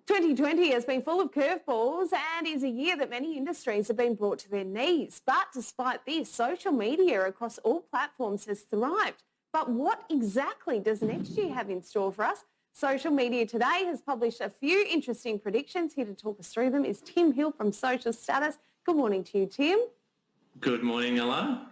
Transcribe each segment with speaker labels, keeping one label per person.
Speaker 1: 2020 has been full of curveballs and is a year that many industries have been brought to their knees. But despite this, social media across all platforms has thrived. But what exactly does next year have in store for us? Social Media Today has published a few interesting predictions. Here to talk us through them is Tim Hill from Social Status. Good morning to you, Tim.
Speaker 2: Good morning, Ella.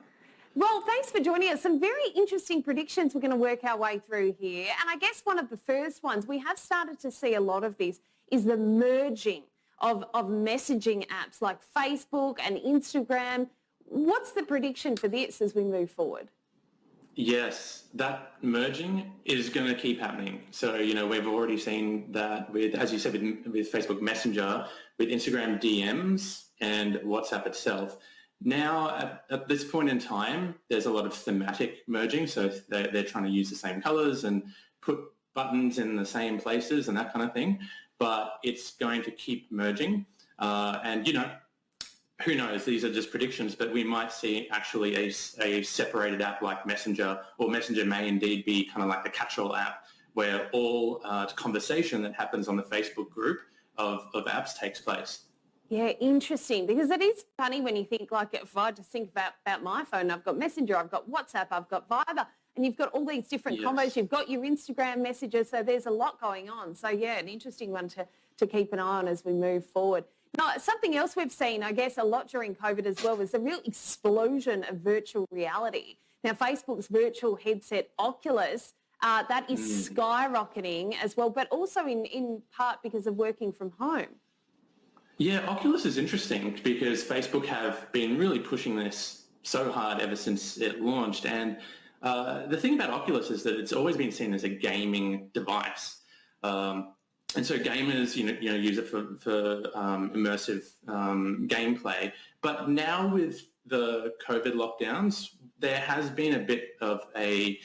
Speaker 1: Well, thanks for joining us. Some very interesting predictions we're going to work our way through here. And I guess one of the first ones, we have started to see a lot of this, is the merging of messaging apps like Facebook and Instagram. What's the prediction for this as we move forward?
Speaker 2: Yes, that merging is going to keep happening. So, we've already seen that with, as you said, with Facebook Messenger, with Instagram DMs and WhatsApp itself. Now, at this point in time, there's a lot of thematic merging. So they're trying to use the same colors and put buttons in the same places and that kind of thing. But it's going to keep merging. Who knows? These are just predictions, but we might see actually a separated app like Messenger, or Messenger may indeed be kind of like the catch-all app where all conversation that happens on the Facebook group of apps takes place.
Speaker 1: Yeah, interesting, because it is funny when you think, like, if I just think about my phone, I've got Messenger, I've got WhatsApp, I've got Viber, and you've got all these different combos. You've got your Instagram messages, so there's a lot going on. So, yeah, an interesting one to keep an eye on as we move forward. Now, something else we've seen, I guess, a lot during COVID as well was the real explosion of virtual reality. Now, Facebook's virtual headset Oculus, that is skyrocketing as well, but also in part because of working from home.
Speaker 2: Yeah, Oculus is interesting because Facebook have been really pushing this so hard ever since it launched. And the thing about Oculus is that it's always been seen as a gaming device. And so gamers, use it for immersive gameplay. But now with the COVID lockdowns, there has been a bit of a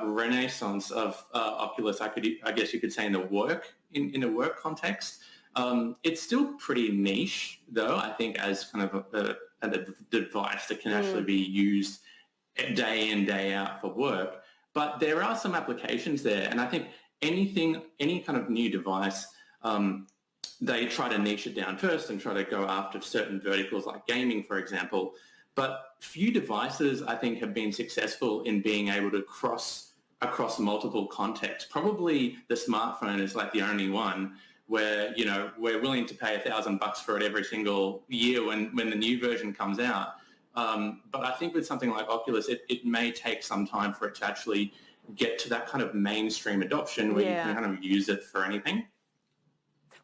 Speaker 2: renaissance of Oculus. I guess you could say in a work context. It's still pretty niche, though, I think, as kind of a device that can actually be used day in, day out for work. But there are some applications there, and I think any kind of new device, they try to niche it down first and try to go after certain verticals like gaming, for example. But few devices, I think, have been successful in being able to cross across multiple contexts. Probably the smartphone is like the only one where, we're willing to pay $1,000 for it every single year when the new version comes out. But I think with something like Oculus, it may take some time for it to actually get to that kind of mainstream adoption where you can kind of use it for anything.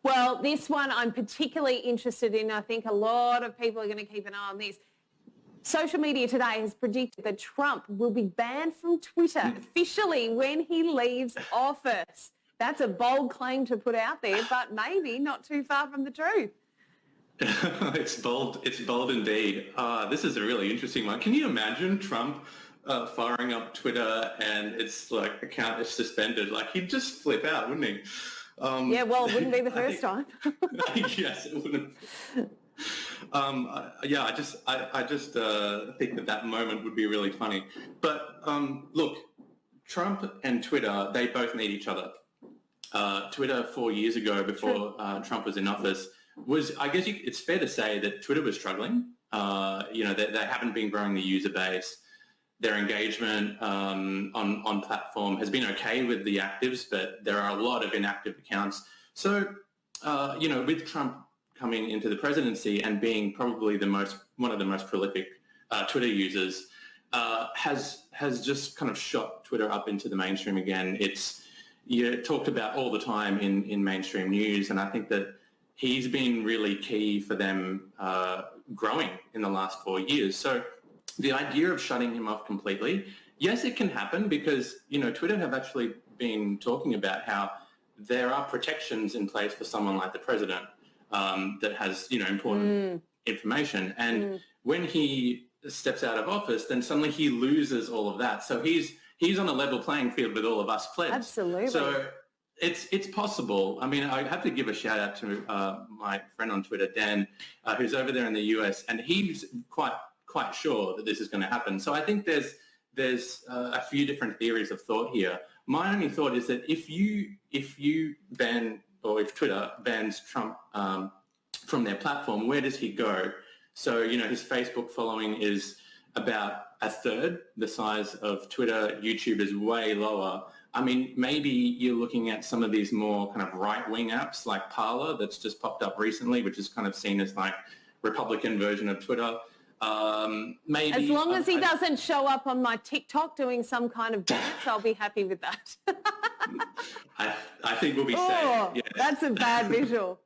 Speaker 1: Well, this one I'm particularly interested in. I think a lot of people are going to keep an eye on this. Social Media Today has predicted that Trump will be banned from Twitter officially when he leaves office. That's a bold claim to put out there, but maybe not too far from the truth.
Speaker 2: It's bold. It's bold indeed. This is a really interesting one. Can you imagine Trump firing up Twitter and its account is suspended? He'd just flip out, wouldn't he?
Speaker 1: It wouldn't be the first time.
Speaker 2: Yes, it wouldn't. I just think that moment would be really funny. But look, Trump and Twitter, they both need each other. Twitter 4 years ago, before Trump was in office, it's fair to say that Twitter was struggling. They haven't been growing the user base. Their engagement on platform has been okay with the actives, but there are a lot of inactive accounts. So, with Trump coming into the presidency and being probably one of the most prolific Twitter users, has just kind of shot Twitter up into the mainstream again. It's talked about all the time in mainstream news, and I think that he's been really key for them growing in the last 4 years. So the idea of shutting him off completely, yes, it can happen because, Twitter have actually been talking about how there are protections in place for someone like the president that has, important information. And when he steps out of office, then suddenly he loses all of that. So he's on a level playing field with all of us plebs.
Speaker 1: Absolutely.
Speaker 2: So it's possible. I mean, I have to give a shout out to my friend on Twitter, Dan, who's over there in the US, and he's quite sure that this is going to happen. So I think there's a few different theories of thought here. My only thought is that if you ban or if Twitter bans Trump from their platform, where does he go? So, his Facebook following is about a third the size of Twitter. YouTube is way lower. I mean, maybe you're looking at some of these more kind of right-wing apps like Parler that's just popped up recently, which is kind of seen as like Republican version of Twitter. Maybe
Speaker 1: as long as he doesn't show up on my TikTok doing some kind of dance, I'll be happy with that.
Speaker 2: I think we'll be safe. Yeah.
Speaker 1: That's a bad visual.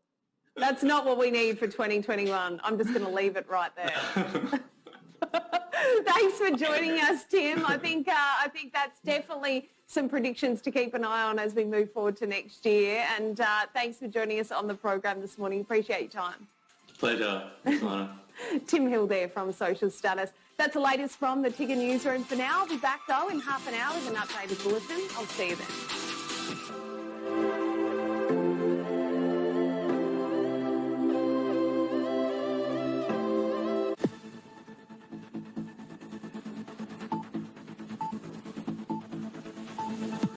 Speaker 1: That's not what we need for 2021. I'm just going to leave it right there. Thanks for joining us, Tim. I think that's definitely some predictions to keep an eye on as we move forward to next year. And thanks for joining us on the program this morning. Appreciate your time.
Speaker 2: Pleasure. Thanks, Lana.
Speaker 1: Tim Hill there from Social Status. That's the latest from the Ticker Newsroom for now. I'll be back, though, in half an hour with an updated bulletin. I'll see you then.